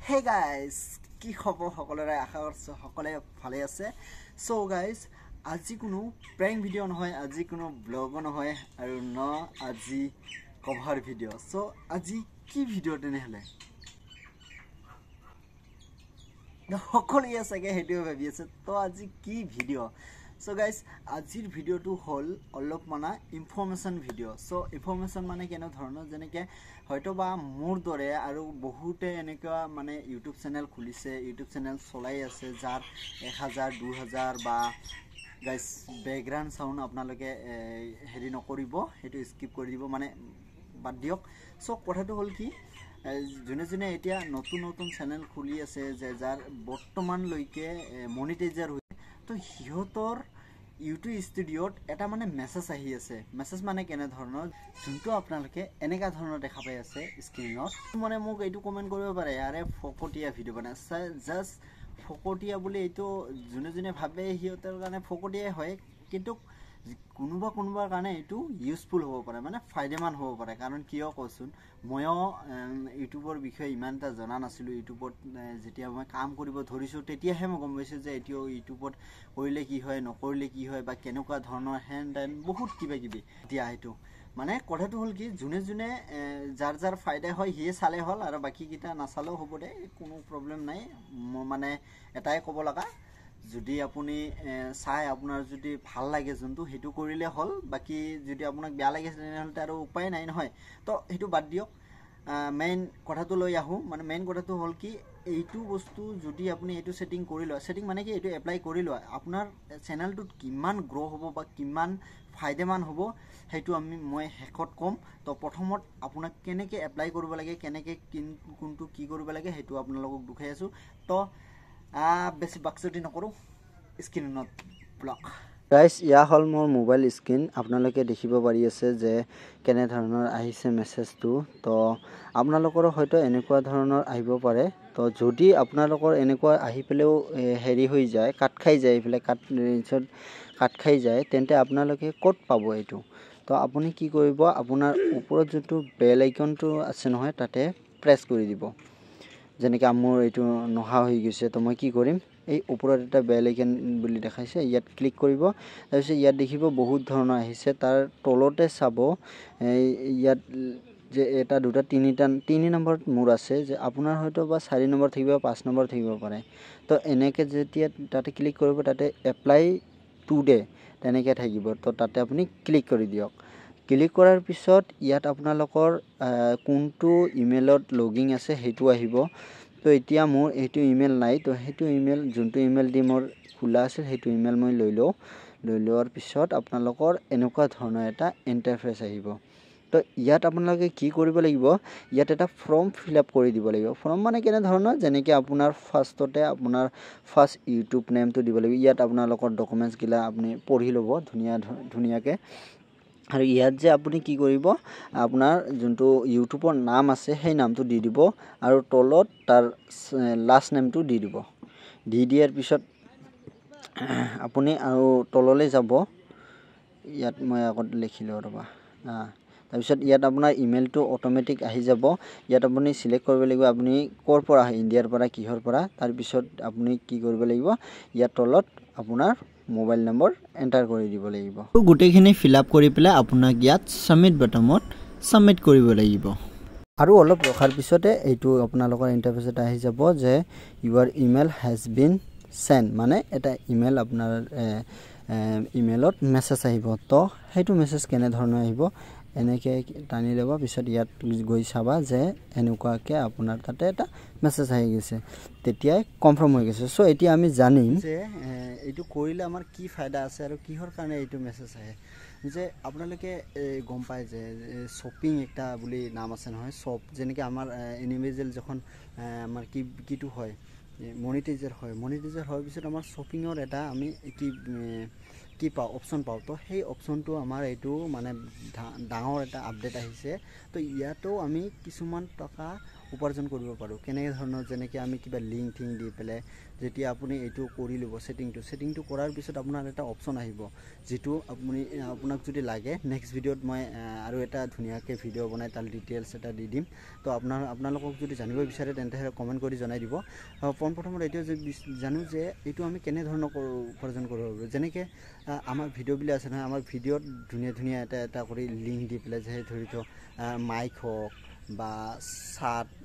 Hey guys, কি খবৰ সকলোৰে আশা কৰিছো সকলোৱে ভালে আছে সো গাইস আজি কোনো প্ৰ্যাঙ্ক ভিডিও নহয় আজি কোনো ব্লগ নহয় আৰু ন আজি কভাৰ ভিডিও সো আজি কি ভিডিও তেনেহলে সকলোৱে চাগে হেতু ভাবি আছে তো আজি কি ভিডিও সো গাইস আজিৰ ভিডিওটো হল অলপ মানে ইনফৰমেশন ভিডিও সো ইনফৰমেশন মানে কেনে ধৰণৰ যেনেকে হয়তো বা মোৰ দৰে আৰু বহুতে এনেকুৱা মানে ইউটিউব চেনেল খুলিছে ইউটিউব চেনেল চলাই আছে যাৰ 1000 2000 বা গাইস ব্যাকগ্ৰাউণ্ড সাউন্ড আপোনালোকে হেৰি নকৰিব হেতু স্কিপ কৰি দিব মানে বাদ দিয়ক সো কথাটো হল কি জনে জনে এতিয়া নতুন নতুন চেনেল খুলি আছে যে যাৰ বৰ্তমান লৈকে মনিটাইজাৰ হৈছে তো হিহতৰ ইউটিউব স্টুডিওত এটা মানে মেসেজ আহি আছে মেসেজ মানে কেনে ধৰণৰ যোনটো আপোনালোকে এনেকা ধৰণৰ দেখা পাই আছে স্ক্ৰিনত মানে মোক এইটো কমেন্ট কৰিব পাৰে আৰে ফকটিয়া ভিডিও বনাইছে জাস্ট ফকটিয়া বুলি এইটো জনে জনে ভাবে হিহতৰ কাৰণে ফকটিয়া হয় কিন্তু কোনোবাৰ কাৰণে এইটো ইউজফুল হ'ব পাৰে মানে ফায়দামান হ'ব পাৰে কাৰণ কিয় কৈছোন ময়ো ইউটিউবৰ বিষয়ে ইমানটা জনা নাছিলো ইউটিউবত যেতিয়া মই কাম কৰিব ধৰিছো তেতিয়াহে মই গম পাইছো যে এতিয়াও ইউটিউবত কৰিলে কি হয় নকৰিলে কি হয় বা কেনেকুৱা ধৰণৰ হেণ্ড এণ্ড বহুত কিবা কিবি দিয়া হেতু মানে কথাটো হল কি জুনে জুনে যাৰ যাৰ ফায়দা হয় হিয়ে চালে হল আৰু বাকি কিটা নাচালেও হ'ব দে কোনো প্ৰবলেম নাই মানে এটাই ক'ব লগা যদি আপুনি চাই আপোনাৰ যদি ভাল লাগে যোনটো হেতু কৰিলে হল বাকি যদি আপোনাক বেয়া লাগে তেনেহলে আৰু উপায় নাই নহয় তো হেতু বাদ দিয়ক মেইন কথাটো লৈ আহো মানে মেইন কথাটো হল কি এইটো বস্তু যদি আপুনি এইটো সেটিং কৰি লয় সেটিং মানে কি এইটো এপ্লাই কৰি লয় আপোনাৰ চেনেলটোত কিমান গ্ৰো হ'ব বা কিমান ফায়দামান হ'ব হেতু মই হেকত কম তো প্ৰথমত আপোনাক কেনেকে এপ্লাই কৰিব লাগে কেনেকে কোনটো কি কৰিব লাগে হেতু আপোনালোকক দুখাই আছো তো বেছি বাকচটি নকৰো স্ক্ৰিনত ব্লক গাইস ইয়া হল মোৰ মোবাইল স্ক্ৰিন আপোনালোকে দেখিব পাৰি আছে যে কেনে ধৰণৰ আহিছে মেসেজটো তো আপোনালোকৰ হয়তো এনেকুৱা ধৰণৰ আহিব পাৰে তো যদি আপোনালোকৰ এনেকুৱা আহি পেলেও হেৰি হৈ যায় কাট খাই যায় ইফালে কাট খাই যায় তেন্তে আপোনালোকে ক'ত পাব এইটো তো আপুনি কি কৰিব আপোনাৰ ওপৰত যেটো বেল আইকনটো আছে নহয় তাতে প্ৰেছ কৰি দিব যেনেকৈ মোৰ এইটো নহা হৈ গৈছে তো মই কি কৰিম এই ওপৰত এটা বেল আইকন বুলি দেখাইছে ইয়াত ক্লিক কৰিব তাৰপিছত ইয়াত দেখিব বহুত ধৰণৰ আহিছে তাৰ তলতে চাব ইয়াত যে এটা দুটা তিনি নম্বৰত মোৰ আছে যে আপোনাৰ হয়তো বা 4 নম্বৰ থাকিব 5 নম্বৰ থাকিব পাৰে তো এনেকে যেতিয়া তাতে ক্লিক কৰিব তাতে এপ্লাই টুডে তেনেকে থাকিব তো তাতে আপুনি ক্লিক কৰি দিয়ক ক্লিক কৰাৰ পিছত ইয়াত আপোনালোকৰ কোনটো ইমেইলত লগিং আছে হেতু আহিব তো এতিয়া মোৰ এইটো ইমেইল নাই তো হেতু ইমেইল যোনটো ইমেইল দি মোৰ খোলা আছে হেতু ইমেইল মই লৈ লোৱাৰ পিছত আপোনালোকৰ এনেকুৱা ধৰণৰ এটা ইন্টাৰফেস আহিব তো ইয়াত আপোনালোকে কি কৰিব লাগিব ইয়াত এটা ফৰ্ম ফিল আপ কৰি দিব লাগিব ফৰ্ম মানে কেনে ধৰণৰ যেনেকৈ আপোনাৰ ফাৰ্ষ্টতে আপোনাৰ ফাৰ্ষ্ট ইউটিউব নেমটো দিব লাগিব ইয়াত আপোনালোকৰ ডকুমেন্টছ গিলা আপুনি পঢ়ি ল'ব ধুনীয়াকে আৰু ইয়াত যে আপুনি কি কৰিব আপোনাৰ যোনটো ইউটিউবৰ নাম আছে সেই নামটো দি দিব আৰু তলত তাৰ লাষ্ট নেমটো দি দিব দি দিয়াৰ পিছত আপুনি আৰু তললৈ যাব ইয়াত মই আগত লিখিলো ৰবা তাৰপিছত ইয়াত আপোনাৰ ইমেইলটো অটোমেটিক আহি যাব ইয়াত আপুনি সিলেক্ট কৰিব লাগিব আপুনি কৰ পৰা আহে ইণ্ডিয়াৰ পৰা কিহৰ পৰা তাৰ পিছত আপুনি কি কৰিব লাগিব ইয়াত তলত আপোনাৰ মোবাইল নম্বৰ এন্টাৰ কৰি দিব লাগিব তো গুটেখিনি ফিল আপ কৰি পেলাই আপোনাক ইয়াত সাবমিট বাটনত সাবমিট কৰিব লাগিব আৰু অলপ ৰখাৰ পিছতে এইটো আপোনালোকৰ ইন্টাৰফেস এটা আহি যাব যে ইউৰ ইমেইল হেজ বিন সেন্ড মানে এটা ইমেইল আপোনাৰ ইমেইলত মেসেজ আহিব তো হেতু মেসেজ কেনে ধৰণৰ আহিব এনেকে টানি লব পিছত ইয়াত গৈ চাবা যে এনেকুৱাকে আপোনাৰ তাতে এটা মেসেজ আহি গৈছে তেতিয়াই কনফাৰ্ম হৈ গৈছে সো এতিয়া আমি জানিম যে এইটো কৰিলে আমাৰ কি ফায়দা আছে আৰু কিহৰ কাৰণে এইটো মেসেজ আহে যে আপোনালোকে গম পায় যে শপিং একটা বুলি নাম আছে নহয় শপ যেনেকৈ আমাৰ ইন্ডিভিজুৱেল যখন আমাৰ কিটো হয় মনিটাইজাৰ হোৱাৰ পিছত আমাৰ শপিংৰ এটা আমি কি পাও অপশন পাও তো সেই অপশনটো আমাৰ এইটো মানে ডাঙৰ এটা আপডেট আহিছে তো ইয়াতো আমি কিছুমান টকা উপাৰ্জন কৰিব পাৰোঁ কেনেকৈ ধৰণৰ যেনেকৈ আমি কিবা লিংক থিং দি পেলাই যেতিয়া আপুনি এইটো কৰি ল'ব ছেটিংটো কৰাৰ পিছত আপোনাৰ এটা অপশ্যন আহিব যিটো আপোনাক যদি লাগে নেক্সট ভিডিঅ'ত মই আৰু এটা ধুনীয়াকৈ ভিডিঅ' বনাই তাৰ ডিটেইলছ এটা দি দিম তো আপোনালোকক যদি জানিব বিচাৰে তেন্তে কমেণ্ট কৰি জনাই দিব পোনপ্ৰথমত এইটো জানো যে এইটো আমি কেনেধৰণৰ উপাৰ্জন কৰিব পাৰোঁ যেনেকৈ আমাৰ ভিডিঅ'বিলাক আছে নহয় আমাৰ ভিডিঅ'ত ধুনীয়া এটা কৰি লিংক দি পেলাই যে ধৰি থওক মাইক হওক বা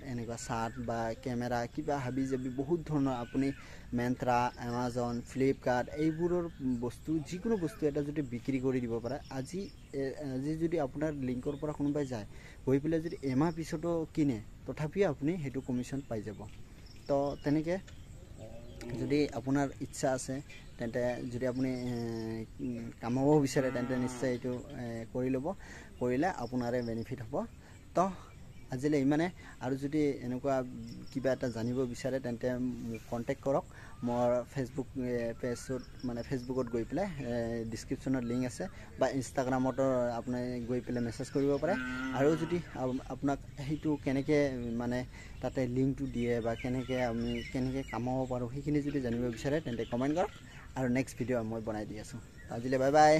এনেকুৱা চাৰ্ট বা কেমেৰা কিবা হাবি জাবি বহুত ধৰণৰ আপুনি মেন্ত্ৰা এমাজন ফ্লিপকাৰ্ট এইবোৰৰ বস্তু যিকোনো বস্তু এটা যদি বিক্ৰী কৰি দিব পাৰে আজি যদি আপোনাৰ লিংকৰ পৰা কোনোবাই যায় গৈ পেলাই যদি এমাহ পিছতো কিনে তথাপিও আপুনি সেইটো কমিশ্যন পাই যাব তো তেনেকৈ যদি আপোনাৰ ইচ্ছা আছে তেন্তে যদি আপুনি কামাব বিচাৰে তেন্তে নিশ্চয় এইটো কৰি ল'ব কৰিলে আপোনাৰে বেনিফিট হ'ব তো আজিলৈ ইমানে আৰু যদি এনেকুৱা কিবা এটা জানিব বিচাৰে তেন্তে মোক কণ্টেক্ট কৰক মোৰ ফেচবুক পেজত মানে ফেচবুকত গৈ পেলাই ডিছক্ৰিপশ্যনত লিংক আছে বা ইনষ্টাগ্ৰামতো আপুনি গৈ পেলাই মেছেজ কৰিব পাৰে আৰু যদি আপোনাক সেইটো কেনেকৈ মানে তাতে লিংকটো দিয়ে বা কেনেকৈ আমি কেনেকৈ কামাব পাৰোঁ সেইখিনি যদি জানিব বিচাৰে তেন্তে কমেণ্ট কৰক আৰু নেক্সট ভিডিঅ' মই বনাই দি আছোঁ আজিলৈ বাই বাই